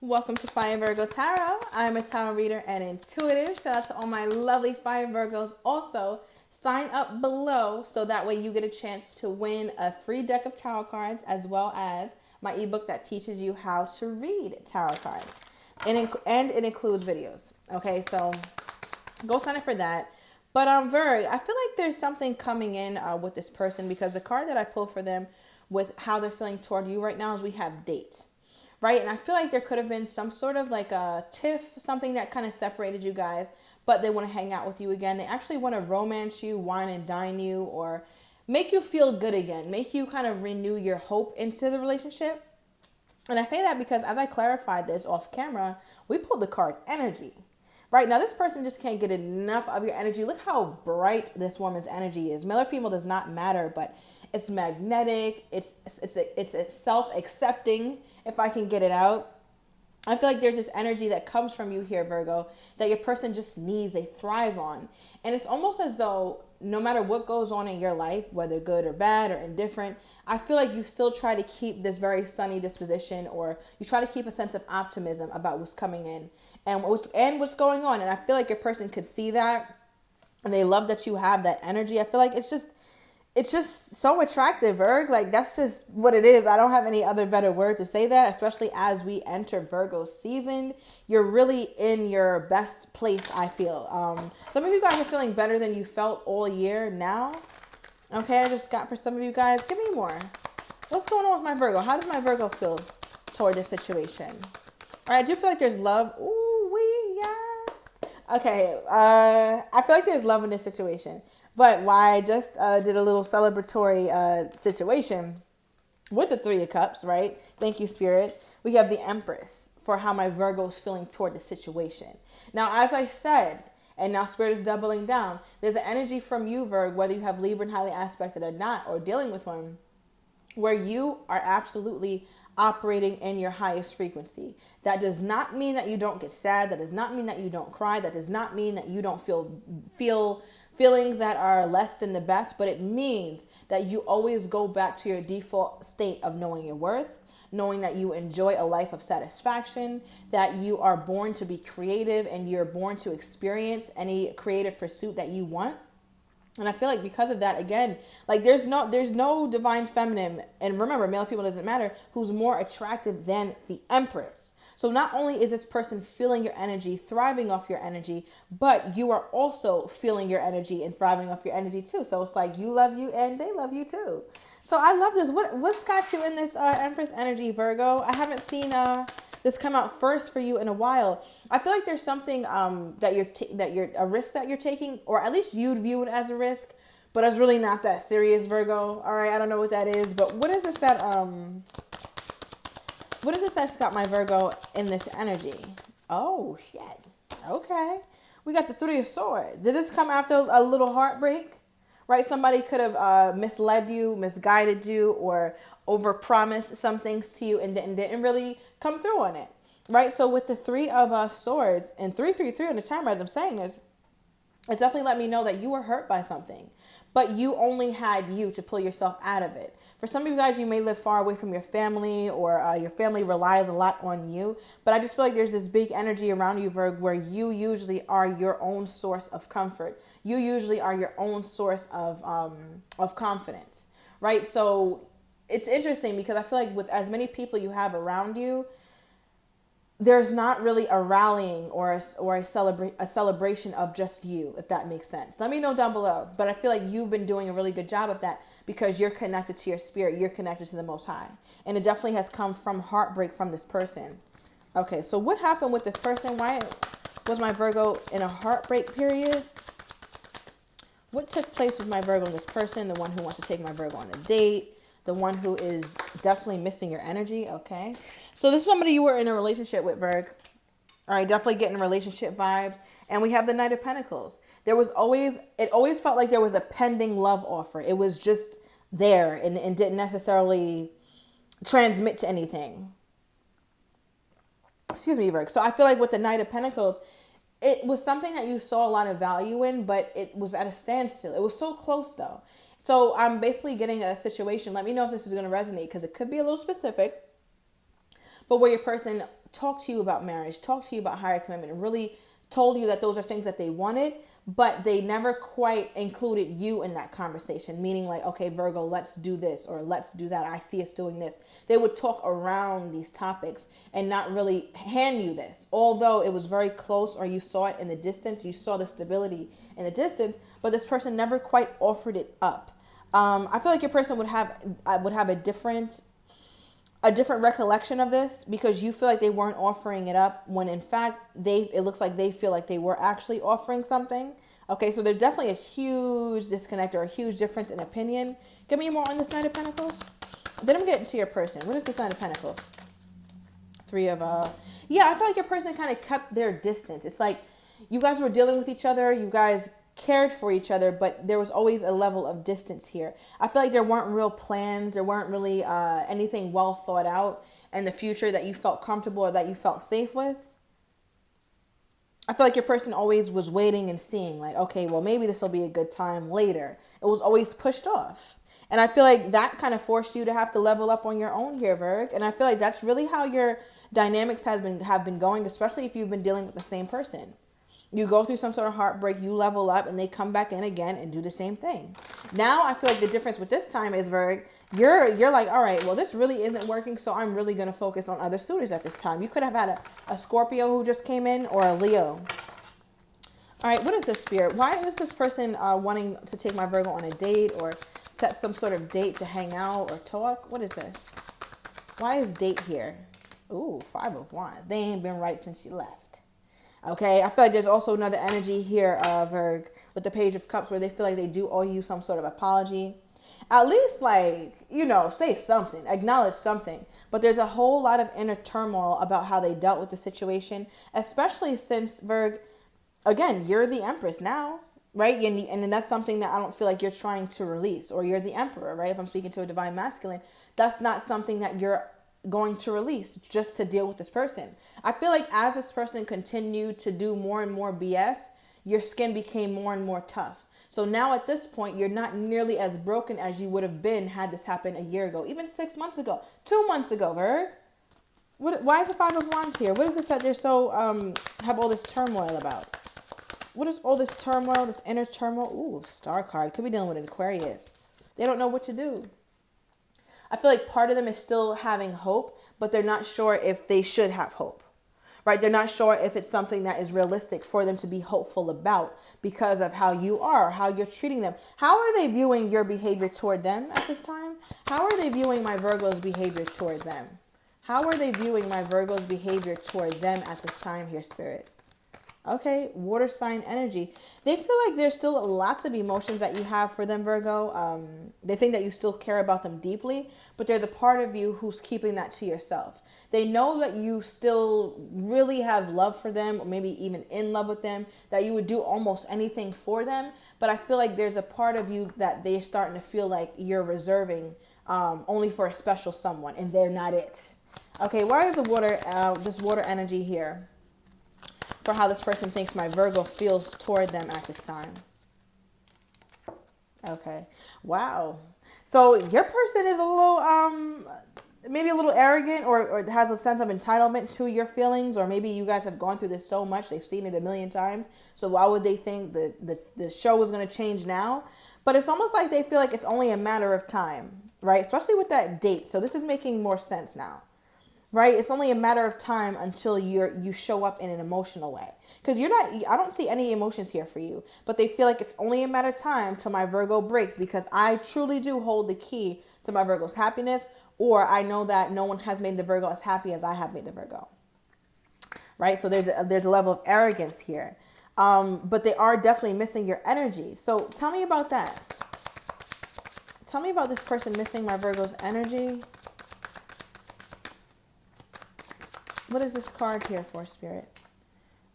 Welcome to Fire Virgo Tarot. I'm a tarot reader and intuitive. Shout out to all my lovely Fire Virgos. Also, sign up below so that way you get a chance to win a free deck of tarot cards as well as my ebook that teaches you how to read tarot cards. And it includes videos. Okay, so go sign up for that. But Virg, I feel like there's something coming in with this person because the card that I pulled for them with how they're feeling toward you right now is we have date. Right? And I feel like there could have been some sort of like a tiff, something that kind of separated you guys, but they want to hang out with you again. They actually want to romance you, wine and dine you, or make you feel good again, make you kind of renew your hope into the relationship. And I say that because as I clarified this off camera, we pulled the card energy. Right now, this person just can't get enough of your energy. Look how bright this woman's energy is. Male or female does not matter, but it's magnetic. It's self-accepting, if I can get it out. I feel like there's this energy that comes from you here, Virgo, that your person just needs, they thrive on. And it's almost as though no matter what goes on in your life, whether good or bad or indifferent, I feel like you still try to keep this very sunny disposition, or you try to keep a sense of optimism about what's coming in and what's going on. And I feel like your person could see that and they love that you have that energy. I feel like it's just so attractive, Virg. Like, that's just what it is. I don't have any other better word to say that, especially as we enter Virgo season. You're really in your best place, I feel. Some of you guys are feeling better than you felt all year now. Okay, I just got for some of you guys. Give me more. What's going on with my Virgo? How does my Virgo feel toward this situation? All right, I do feel like there's love. Ooh, yeah. Okay, I feel like there's love in this situation. But why I just did a little celebratory situation with the Three of Cups, right? Thank you, Spirit. We have the Empress for how my Virgo is feeling toward the situation. Now, as I said, and now Spirit is doubling down, there's an energy from you, Virg, whether you have Libra and highly aspected or not, or dealing with one, where you are absolutely operating in your highest frequency. That does not mean that you don't get sad. That does not mean that you don't cry. That does not mean that you don't feel feelings that are less than the best, but it means that you always go back to your default state of knowing your worth, knowing that you enjoy a life of satisfaction, that you are born to be creative and you're born to experience any creative pursuit that you want. And I feel like because of that, again, like there's no divine feminine, and remember, male female doesn't matter, who's more attractive than the Empress. So not only is this person feeling your energy, thriving off your energy, but you are also feeling your energy and thriving off your energy too. So it's like you love you and they love you too. So I love this. What's got you in this Empress energy, Virgo? I haven't seen this come out first for you in a while. I feel like there's something that you're a risk that you're taking, or at least you'd view it as a risk, but it's really not that serious, Virgo. All right, I don't know what that is, but what is this that's got my Virgo in this energy? Oh shit. Okay, we got the Three of Swords. Did this come after a little heartbreak? Right, somebody could have misled you, misguided you, or overpromised some things to you and didn't really come through on it. Right, so with the Three of Swords and 333 on the timer, as I'm saying this, it's definitely let me know that you were hurt by something, but you only had you to pull yourself out of it. For some of you guys, you may live far away from your family, or your family relies a lot on you. But I just feel like there's this big energy around you, Virg, where you usually are your own source of comfort. You usually are your own source of confidence, right? So it's interesting because I feel like with as many people you have around you, there's not really a rallying or a celebration of just you, if that makes sense. Let me know down below. But I feel like you've been doing a really good job of that because you're connected to your spirit. You're connected to the Most High. And it definitely has come from heartbreak from this person. Okay, so what happened with this person? Why was my Virgo in a heartbreak period? What took place with my Virgo and this person? The one who wants to take my Virgo on a date. The one who is definitely missing your energy. Okay. So this is somebody you were in a relationship with, Virg. All right. Definitely getting relationship vibes. And we have the Knight of Pentacles. It always felt like there was a pending love offer. It was just there and didn't necessarily transmit to anything. Excuse me, Virg. So I feel like with the Knight of Pentacles, it was something that you saw a lot of value in, but it was at a standstill. It was so close though. So I'm basically getting a situation. Let me know if this is going to resonate because it could be a little specific. but where your person talked to you about marriage, talked to you about higher commitment, and really told you that those are things that they wanted, but they never quite included you in that conversation. Meaning like, okay, Virgo, let's do this or let's do that. I see us doing this. They would talk around these topics and not really hand you this. Although it was very close or you saw it in the distance, you saw the stability in the distance, but this person never quite offered it up. I feel like your person would have a different recollection of this because you feel like they weren't offering it up when in fact it looks like they feel like they were actually offering something. Okay, so there's definitely a huge disconnect or a huge difference in opinion. Give me more on this Knight of Pentacles. Then I'm getting to your person. What is this Knight of Pentacles? Yeah, I feel like your person kind of kept their distance. It's like you guys were dealing with each other. You guys cared for each other, but there was always a level of distance here. I feel like there weren't real plans. There weren't really anything well thought out in the future that you felt comfortable or that you felt safe with. I feel like your person always was waiting and seeing like, okay, well, maybe this will be a good time later. It was always pushed off. And I feel like that kind of forced you to have to level up on your own here, Virg. And I feel like that's really how your dynamics have been going, especially if you've been dealing with the same person. You go through some sort of heartbreak, you level up, and they come back in again and do the same thing. Now, I feel like the difference with this time is, Virg, you're like, all right, well, this really isn't working, so I'm really going to focus on other suitors at this time. You could have had a Scorpio who just came in or a Leo. All right, what is this, Spirit? Why is this person wanting to take my Virgo on a date or set some sort of date to hang out or talk? What is this? Why is date here? Ooh, 5 of Wands. They ain't been right since you left. Okay, I feel like there's also another energy here, Virg, with the Page of Cups where they feel like they do owe you some sort of apology. At least, like, you know, say something, acknowledge something. But there's a whole lot of inner turmoil about how they dealt with the situation, especially since, Virg, again, you're the Empress now, right? And that's something that I don't feel like you're trying to release. Or you're the Emperor, right? If I'm speaking to a Divine Masculine, that's not something that you're going to release just to deal with this person. I feel like as this person continued to do more and more BS, your skin became more and more tough. So now at this point, you're not nearly as broken as you would have been had this happened a year ago, even 6 months ago, 2 months ago, Virg. Why is the 5 of Wands here? What is this that they're so, have all this turmoil about? What is all this turmoil, this inner turmoil? Ooh, Star card. Could be dealing with an Aquarius. They don't know what to do. I feel like part of them is still having hope, but they're not sure if they should have hope, right? They're not sure if it's something that is realistic for them to be hopeful about because of how you are, how you're treating them. How are they viewing your behavior toward them at this time? How are they viewing my Virgo's behavior toward them? How are they viewing my Virgo's behavior toward them at this time here, Spirit? Okay, water sign energy. They feel like there's still lots of emotions that you have for them, Virgo. They think that you still care about them deeply, but there's a part of you who's keeping that to yourself. They know that you still really have love for them, or maybe even in love with them, that you would do almost anything for them. But I feel like there's a part of you that they're starting to feel like you're reserving only for a special someone, and they're not it. Okay, why is the water, this water energy here? For how this person thinks my Virgo feels toward them at this time. Okay. Wow. So your person is a little, maybe a little arrogant or has a sense of entitlement to your feelings. Or maybe you guys have gone through this so much. They've seen it a million times. So why would they think the show is going to change now? But it's almost like they feel like it's only a matter of time, right? Especially with that date. So this is making more sense now. Right? It's only a matter of time until you show up in an emotional way. Because I don't see any emotions here for you. But they feel like it's only a matter of time till my Virgo breaks. Because I truly do hold the key to my Virgo's happiness. Or I know that no one has made the Virgo as happy as I have made the Virgo. Right? So there's a level of arrogance here. But they are definitely missing your energy. So tell me about that. Tell me about this person missing my Virgo's energy. What is this card here for, Spirit?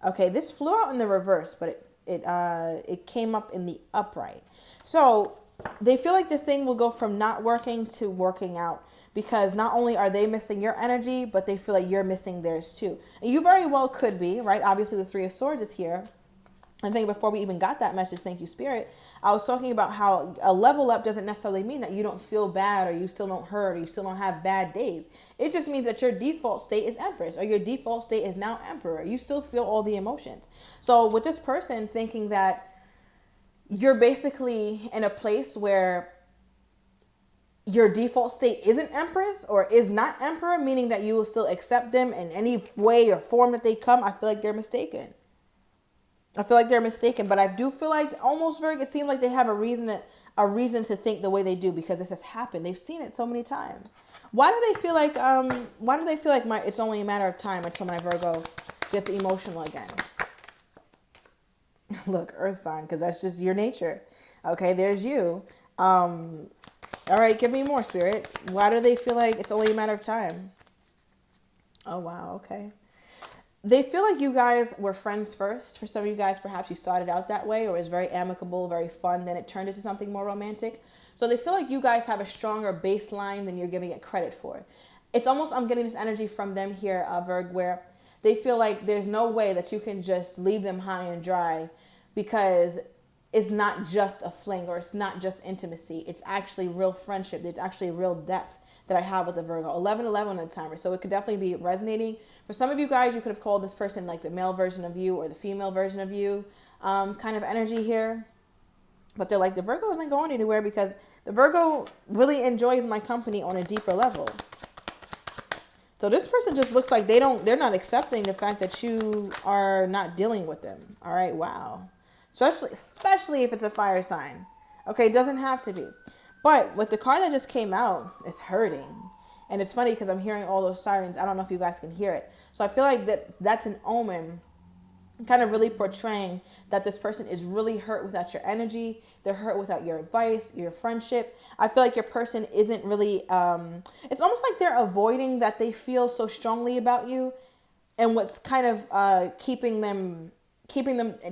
Okay, this flew out in the reverse, but it came up in the upright. So they feel like this thing will go from not working to working out because not only are they missing your energy, but they feel like you're missing theirs too. And you very well could be, right? Obviously, the 3 of Swords is here. I think before we even got that message, thank you, Spirit, I was talking about how a level up doesn't necessarily mean that you don't feel bad or you still don't hurt or you still don't have bad days. It just means that your default state is Empress or your default state is now Emperor. You still feel all the emotions. So with this person thinking that you're basically in a place where your default state isn't Empress or is not Emperor, meaning that you will still accept them in any way or form that they come, I feel like they're mistaken. But I do feel like almost Virgo, it seems like they have a reason to think the way they do because this has happened. They've seen it so many times. Why do they feel like it's only a matter of time until my Virgo gets emotional again? Look, Earth sign, because that's just your nature. Okay, there's you. All right, give me more, Spirit. Why do they feel like it's only a matter of time? Oh, wow, okay. They feel like you guys were friends first. For some of you guys, perhaps you started out that way or it was very amicable, very fun. Then it turned into something more romantic. So they feel like you guys have a stronger baseline than you're giving it credit for. It's almost, I'm getting this energy from them here, Virg, where they feel like there's no way that you can just leave them high and dry because it's not just a fling or it's not just intimacy. It's actually real friendship. It's actually real depth that I have with the Virgo. 1111 on the timer. So it could definitely be resonating. For some of you guys, you could have called this person like the male version of you or the female version of you kind of energy here. But they're like, the Virgo isn't going anywhere because the Virgo really enjoys my company on a deeper level. So this person just looks like they're not accepting the fact that you are not dealing with them. All right, wow. Especially if it's a fire sign. Okay, it doesn't have to be. But with the card that just came out, it's hurting. And it's funny because I'm hearing all those sirens. I don't know if you guys can hear it. So I feel like that's an omen kind of really portraying that this person is really hurt without your energy. They're hurt without your advice, your friendship. I feel like your person isn't really, it's almost like they're avoiding that they feel so strongly about you. And what's kind of keeping them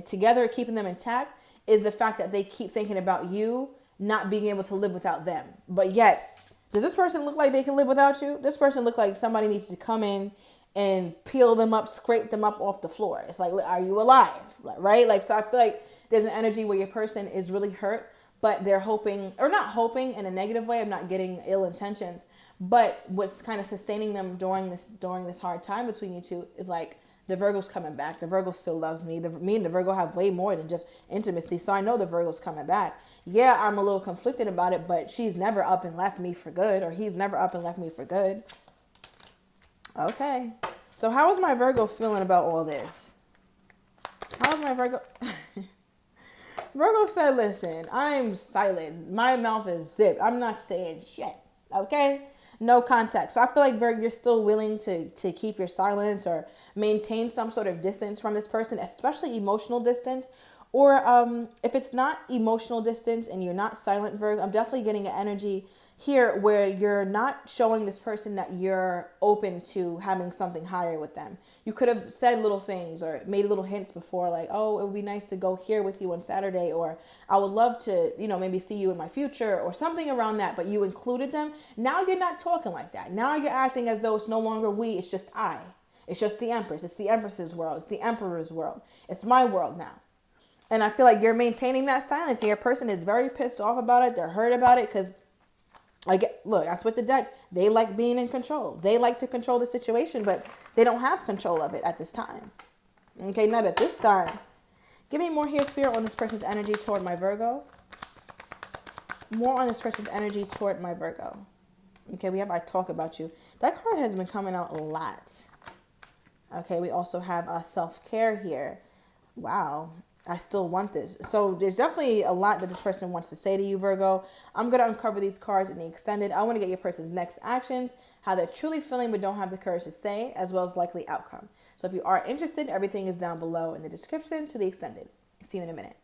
together, keeping them intact is the fact that they keep thinking about you not being able to live without them. But yet, does this person look like they can live without you? This person looks like somebody needs to come in and peel them up, scrape them up off the floor. It's like, are you alive? Right? Like, so I feel like there's an energy where your person is really hurt, but they're hoping, or not hoping in a negative way. I'm not getting ill intentions, but what's kind of sustaining them during this hard time between you two is like, the Virgo's coming back. The Virgo still loves me. Me and the Virgo have way more than just intimacy. So I know the Virgo's coming back. Yeah, I'm a little conflicted about it, but she's never up and left me for good, or he's never up and left me for good. Okay. So how is my Virgo feeling about all this? How is my Virgo? Virgo said, listen, I'm silent. My mouth is zipped. I'm not saying shit. Okay? No contact. So I feel like, Virgo, you're still willing to keep your silence or maintain some sort of distance from this person, especially emotional distance. Or if it's not emotional distance and you're not silent, Virgo, I'm definitely getting an energy here where you're not showing this person that you're open to having something higher with them. You could have said little things or made little hints before, like, oh, it would be nice to go here with you on Saturday, or I would love to, maybe see you in my future, or something around that, but you included them. Now you're not talking like that. Now you're acting as though it's no longer we, it's just I. It's just the Empress. It's the Empress's world. It's the Emperor's world. It's my world now. And I feel like you're maintaining that silence. And your person is very pissed off about it. They're hurt about it because, look, that's what the deck. They like being in control. They like to control the situation, but they don't have control of it at this time. Okay, not at this time. Give me more here, Spirit, on this person's energy toward my Virgo. More on this person's energy toward my Virgo. Okay, we have I talk about you. That card has been coming out a lot. Okay, we also have self-care here. Wow. I still want this. So there's definitely a lot that this person wants to say to you, Virgo. I'm going to uncover these cards in the extended. I want to get your person's next actions, how they're truly feeling but don't have the courage to say, as well as likely outcome. So if you are interested, everything is down below in the description to the extended. See you in a minute.